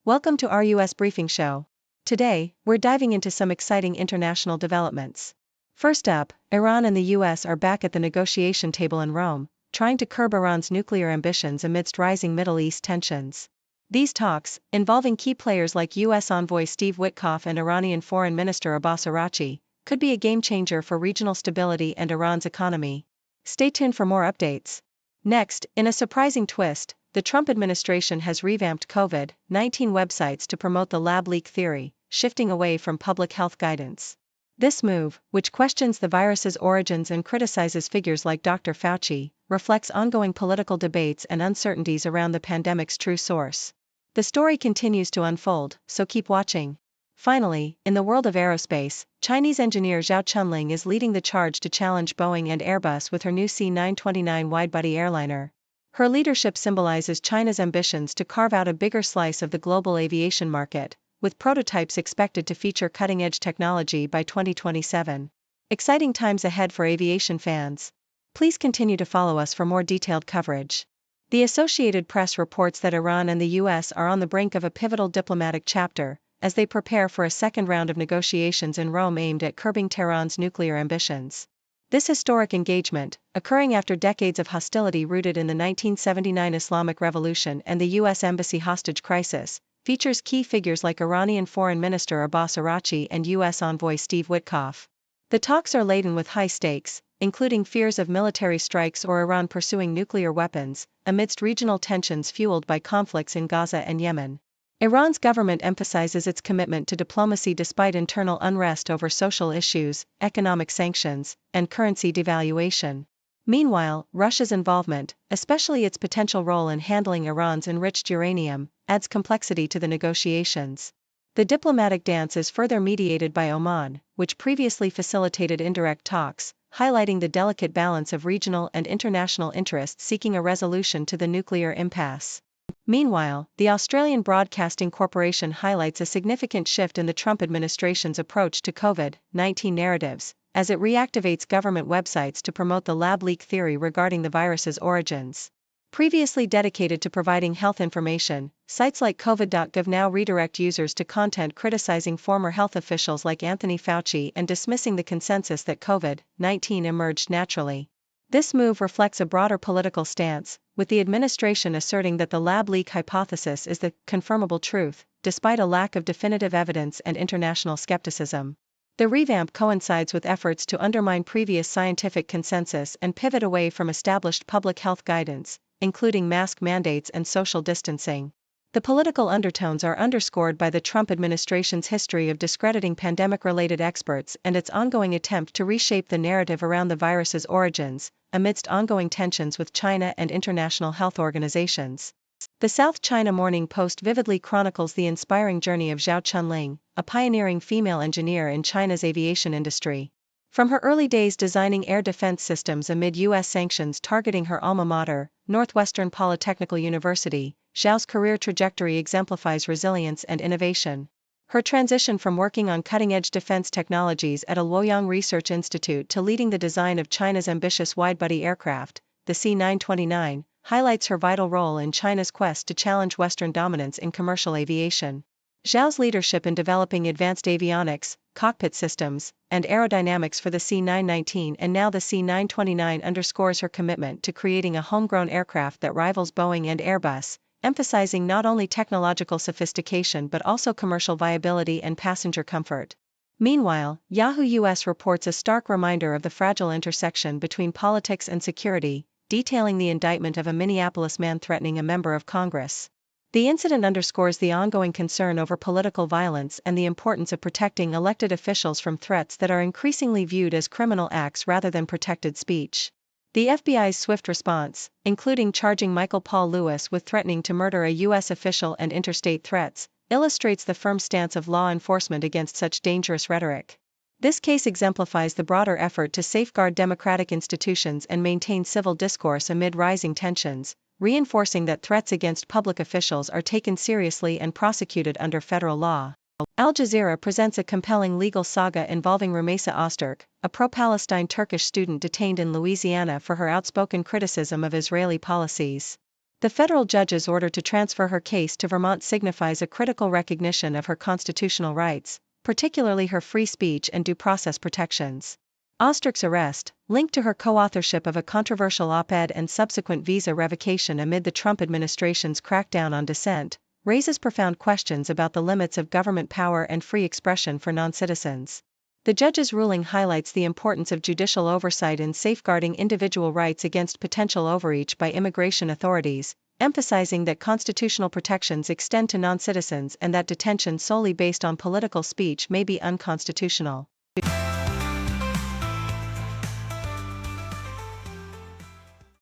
Welcome to our US Briefing Show. Today, we're diving into some exciting international developments. First up, Iran and the US are back at the negotiation table in Rome, trying to curb Iran's nuclear ambitions amidst rising Middle East tensions. These talks, involving key players like US envoy Steve Witkoff and Iranian Foreign Minister Abbas Araghchi, could be a game-changer for regional stability and Iran's economy. Stay tuned for more updates. Next, in a surprising twist, the Trump administration has revamped COVID-19 websites to promote the lab leak theory, shifting away from public health guidance. This move, which questions the virus's origins and criticizes figures like Dr. Fauci, reflects ongoing political debates and uncertainties around the pandemic's true source. The story continues to unfold, so keep watching. Finally, in the world of aerospace, Chinese engineer Zhao Chunling is leading the charge to challenge Boeing and Airbus with her new C929 widebody airliner. Her leadership symbolizes China's ambitions to carve out a bigger slice of the global aviation market, with prototypes expected to feature cutting-edge technology by 2027. Exciting times ahead for aviation fans. Please continue to follow us for more detailed coverage. The Associated Press reports that Iran and the US are on the brink of a pivotal diplomatic chapter, as they prepare for a second round of negotiations in Rome aimed at curbing Tehran's nuclear ambitions. This historic engagement, occurring after decades of hostility rooted in the 1979 Islamic Revolution and the U.S. Embassy hostage crisis, features key figures like Iranian Foreign Minister Abbas Araghchi and U.S. envoy Steve Witkoff. The talks are laden with high stakes, including fears of military strikes or Iran pursuing nuclear weapons, amidst regional tensions fueled by conflicts in Gaza and Yemen. Iran's government emphasizes its commitment to diplomacy despite internal unrest over social issues, economic sanctions, and currency devaluation. Meanwhile, Russia's involvement, especially its potential role in handling Iran's enriched uranium, adds complexity to the negotiations. The diplomatic dance is further mediated by Oman, which previously facilitated indirect talks, highlighting the delicate balance of regional and international interests seeking a resolution to the nuclear impasse. Meanwhile, the Australian Broadcasting Corporation highlights a significant shift in the Trump administration's approach to COVID-19 narratives, as it reactivates government websites to promote the lab leak theory regarding the virus's origins. Previously dedicated to providing health information, sites like COVID.gov now redirect users to content criticizing former health officials like Anthony Fauci and dismissing the consensus that COVID-19 emerged naturally. This move reflects a broader political stance, with the administration asserting that the lab leak hypothesis is the confirmable truth, despite a lack of definitive evidence and international skepticism. The revamp coincides with efforts to undermine previous scientific consensus and pivot away from established public health guidance, including mask mandates and social distancing. The political undertones are underscored by the Trump administration's history of discrediting pandemic-related experts and its ongoing attempt to reshape the narrative around the virus's origins, amidst ongoing tensions with China and international health organizations. The South China Morning Post vividly chronicles the inspiring journey of Zhao Chunling, a pioneering female engineer in China's aviation industry. From her early days designing air defense systems amid U.S. sanctions targeting her alma mater, Northwestern Polytechnical University, Zhao's career trajectory exemplifies resilience and innovation. Her transition from working on cutting-edge defense technologies at a Luoyang Research Institute to leading the design of China's ambitious widebody aircraft, the C929, highlights her vital role in China's quest to challenge Western dominance in commercial aviation. Zhao's leadership in developing advanced avionics, cockpit systems, and aerodynamics for the C919 and now the C929 underscores her commitment to creating a homegrown aircraft that rivals Boeing and Airbus, emphasizing not only technological sophistication but also commercial viability and passenger comfort. Meanwhile, Yahoo US reports a stark reminder of the fragile intersection between politics and security, detailing the indictment of a Minneapolis man threatening a member of Congress. The incident underscores the ongoing concern over political violence and the importance of protecting elected officials from threats that are increasingly viewed as criminal acts rather than protected speech. The FBI's swift response, including charging Michael Paul Lewis with threatening to murder a U.S. official and interstate threats, illustrates the firm stance of law enforcement against such dangerous rhetoric. This case exemplifies the broader effort to safeguard democratic institutions and maintain civil discourse amid rising tensions, reinforcing that threats against public officials are taken seriously and prosecuted under federal law. Al Jazeera presents a compelling legal saga involving Rumeysa Öztürk, a pro-Palestine Turkish student detained in Louisiana for her outspoken criticism of Israeli policies. The federal judge's order to transfer her case to Vermont signifies a critical recognition of her constitutional rights, particularly her free speech and due process protections. Ostrich's arrest, linked to her co-authorship of a controversial op-ed and subsequent visa revocation amid the Trump administration's crackdown on dissent, raises profound questions about the limits of government power and free expression for non-citizens. The judge's ruling highlights the importance of judicial oversight in safeguarding individual rights against potential overreach by immigration authorities, emphasizing that constitutional protections extend to non-citizens and that detention solely based on political speech may be unconstitutional.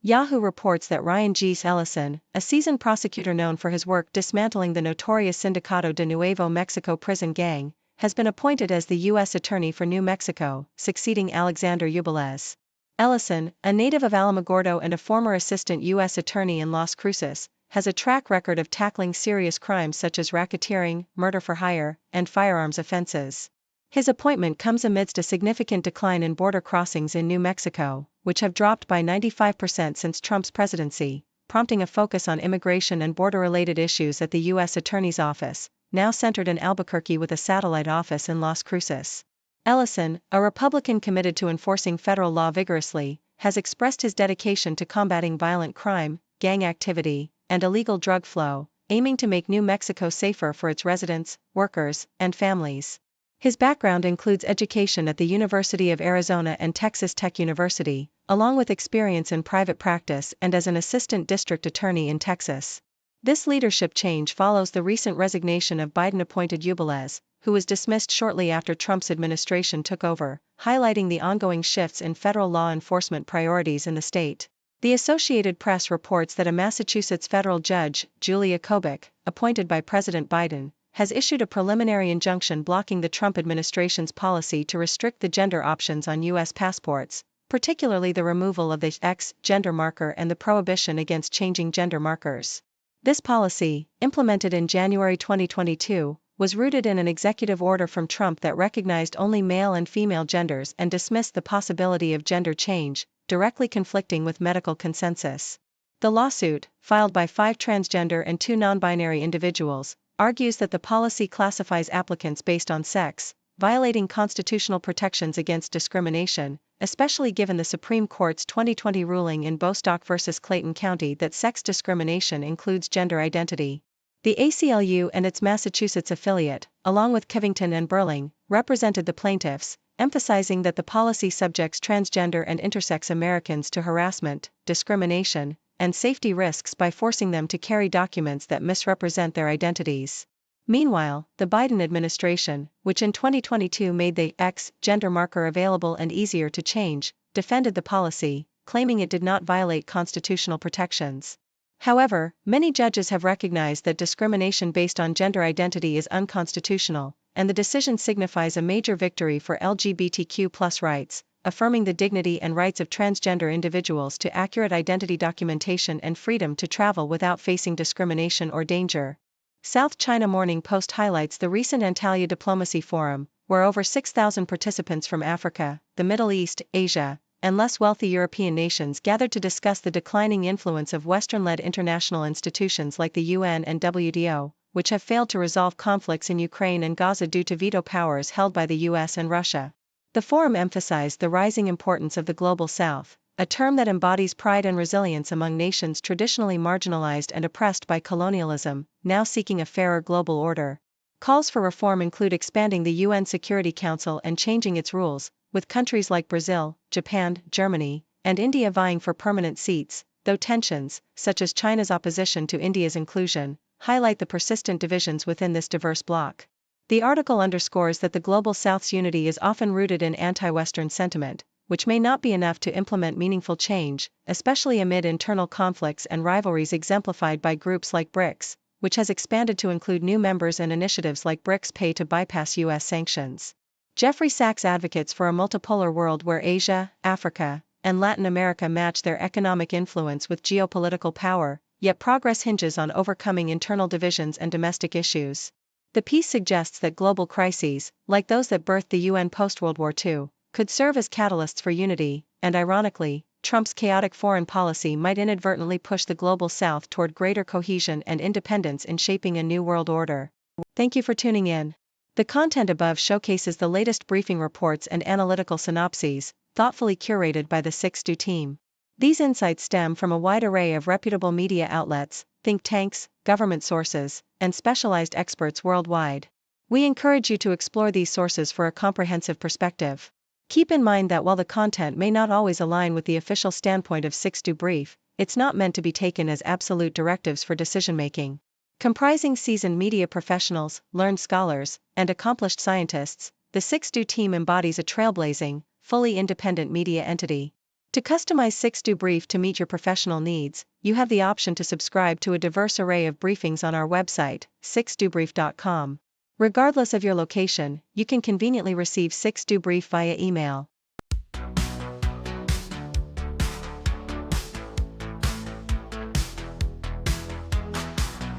Yahoo reports that Ryan G. Ellison, a seasoned prosecutor known for his work dismantling the notorious Sindicato de Nuevo Mexico prison gang, has been appointed as the U.S. Attorney for New Mexico, succeeding Alexander Ubalez. Ellison, a native of Alamogordo and a former assistant U.S. Attorney in Las Cruces, has a track record of tackling serious crimes such as racketeering, murder for hire, and firearms offenses. His appointment comes amidst a significant decline in border crossings in New Mexico, which have dropped by 95% since Trump's presidency, prompting a focus on immigration and border-related issues at the U.S. Attorney's Office, now centered in Albuquerque with a satellite office in Las Cruces. Ellison, a Republican committed to enforcing federal law vigorously, has expressed his dedication to combating violent crime, gang activity, and illegal drug flow, aiming to make New Mexico safer for its residents, workers, and families. His background includes education at the University of Arizona and Texas Tech University, along with experience in private practice and as an assistant district attorney in Texas. This leadership change follows the recent resignation of Biden-appointed Ubalez, who was dismissed shortly after Trump's administration took over, highlighting the ongoing shifts in federal law enforcement priorities in the state. The Associated Press reports that a Massachusetts federal judge, Julia Kobach, appointed by President Biden, has issued a preliminary injunction blocking the Trump administration's policy to restrict the gender options on U.S. passports, particularly the removal of the X gender marker and the prohibition against changing gender markers. This policy, implemented in January 2022, was rooted in an executive order from Trump that recognized only male and female genders and dismissed the possibility of gender change, directly conflicting with medical consensus. The lawsuit, filed by 5 transgender and 2 non-binary individuals, argues that the policy classifies applicants based on sex, violating constitutional protections against discrimination, especially given the Supreme Court's 2020 ruling in Bostock v. Clayton County that sex discrimination includes gender identity. The ACLU and its Massachusetts affiliate, along with Covington and Burling, represented the plaintiffs, emphasizing that the policy subjects transgender and intersex Americans to harassment, discrimination, and safety risks by forcing them to carry documents that misrepresent their identities. Meanwhile, the Biden administration, which in 2022 made the X gender marker available and easier to change, defended the policy, claiming it did not violate constitutional protections. However, many judges have recognized that discrimination based on gender identity is unconstitutional, and the decision signifies a major victory for LGBTQ+ rights, affirming the dignity and rights of transgender individuals to accurate identity documentation and freedom to travel without facing discrimination or danger. South China Morning Post highlights the recent Antalya Diplomacy Forum, where over 6,000 participants from Africa, the Middle East, Asia, and less wealthy European nations gathered to discuss the declining influence of Western-led international institutions like the UN and WTO, which have failed to resolve conflicts in Ukraine and Gaza due to veto powers held by the US and Russia. The forum emphasized the rising importance of the Global South, a term that embodies pride and resilience among nations traditionally marginalized and oppressed by colonialism, now seeking a fairer global order. Calls for reform include expanding the UN Security Council and changing its rules, with countries like Brazil, Japan, Germany, and India vying for permanent seats, though tensions, such as China's opposition to India's inclusion, highlight the persistent divisions within this diverse bloc. The article underscores that the Global South's unity is often rooted in anti-Western sentiment, which may not be enough to implement meaningful change, especially amid internal conflicts and rivalries exemplified by groups like BRICS, which has expanded to include new members and initiatives like BRICS Pay to bypass U.S. sanctions. Jeffrey Sachs advocates for a multipolar world where Asia, Africa, and Latin America match their economic influence with geopolitical power, yet progress hinges on overcoming internal divisions and domestic issues. The piece suggests that global crises, like those that birthed the UN post-World War II, could serve as catalysts for unity, and ironically, Trump's chaotic foreign policy might inadvertently push the global south toward greater cohesion and independence in shaping a new world order. Thank you for tuning in. The content above showcases the latest briefing reports and analytical synopses, thoughtfully curated by the 6Do team. These insights stem from a wide array of reputable media outlets, think tanks, government sources, and specialized experts worldwide. We encourage you to explore these sources for a comprehensive perspective. Keep in mind that while the content may not always align with the official standpoint of 6Do Brief, it's not meant to be taken as absolute directives for decision-making. Comprising seasoned media professionals, learned scholars, and accomplished scientists, the 6Do team embodies a trailblazing, fully independent media entity. To customize 6Do Brief to meet your professional needs, you have the option to subscribe to a diverse array of briefings on our website, 6dobrief.com. Regardless of your location, you can conveniently receive 6Do Brief via email.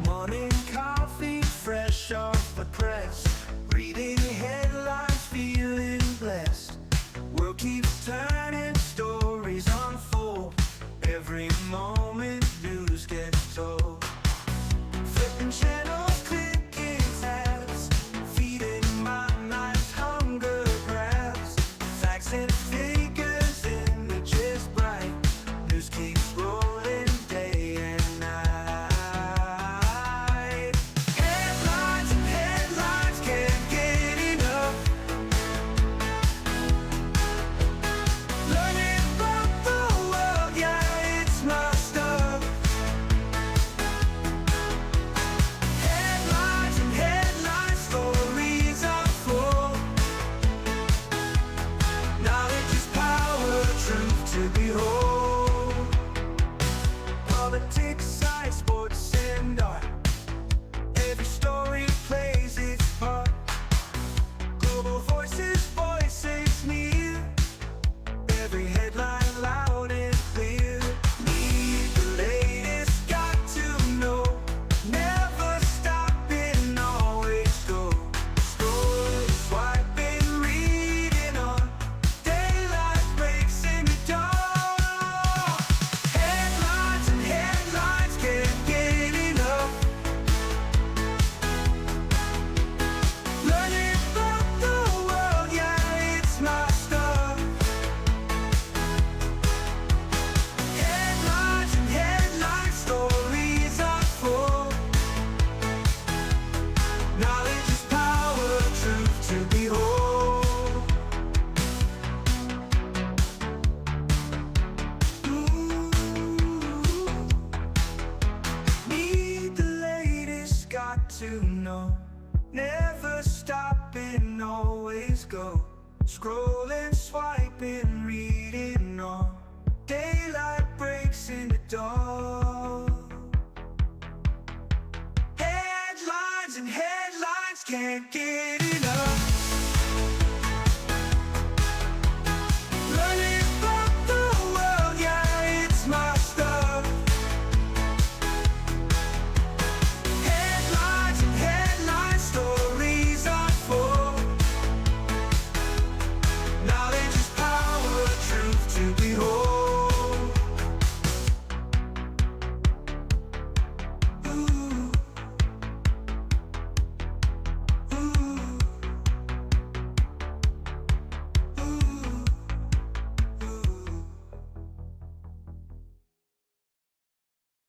Morning coffee, fresh off the press. Reading headlines, feeling blessed. World keeps turning, stories unfold. Every moment news gets told. Flipping channels, clicking tabs. Feeding my mind's hunger grabs. Facts and figures, images bright. News keeps rolling day and night. Headlines and headlines, can't get enough. Learning about the world, yeah, it's my stuff. Headlines and headlines, stories unfold. Knowledge is power, truth to behold. Politics, science, sports, and art. Every story plays its part. Global voices, voices near. Every headline loud and clear. Need the latest, got to know. Never stopping, always go. Scrolling, swiping, reading on. Daylight breaks in the dawn. Headlines and headlines, can't get enough. Learning about the world, yeah, it's my stuff. Headlines and headlines, stories unfold. Knowledge is power, truth to behold. Need the latest, got to know. Never stopping, always go. Scrolling, swiping, reading on. Daylight breaks in the dawn. Headlines and headlines, can't get